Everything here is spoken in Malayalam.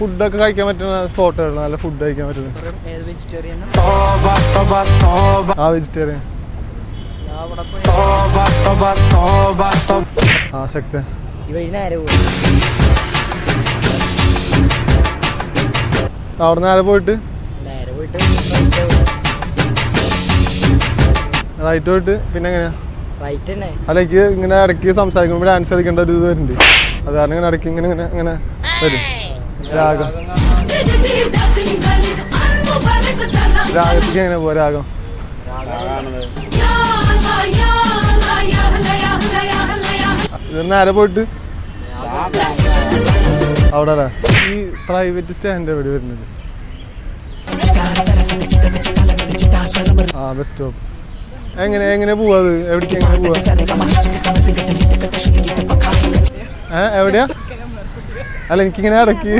ഫുഡൊക്കെ കഴിക്കാൻ പറ്റുന്ന സ്പോട്ടുകൾ, നല്ല ഫുഡ് കഴിക്കാൻ പറ്റുന്നത്. ആ വെജിറ്റേറിയൻ. ആ ശക്തി. അവിടെ നേരെ പോയിട്ട് റൈറ്റ് പോയിട്ട് പിന്നെ എങ്ങനെയാ? അല്ല, എനിക്ക് ഇങ്ങനെ ഇടയ്ക്ക് സംസാരിക്കുമ്പോൾ ഡാൻസ് കളിക്കേണ്ട ഒരു ഇത് വരുന്നുണ്ട്. അത് കാരണം ഇങ്ങനെ ഇടയ്ക്ക് ഇങ്ങനെ ഇങ്ങനെ ഇങ്ങനെ വരും രാഗം. രാഗത്തേക്ക് എങ്ങനെ പോവാ? രാഗം ഇത് നേരെ പോയിട്ട് അവിടെ അല്ലേ ഈ പ്രൈവറ്റ് സ്റ്റാൻഡ് എവിടെ വരുന്നത്? ആ ബസ് സ്റ്റോപ്പ്. എങ്ങനെ പോവാ? അത് എവിടേക്ക് എങ്ങനെ പോവാ? എവിടെയാ? അല്ല, എനിക്കിങ്ങനെ ഇടയ്ക്ക്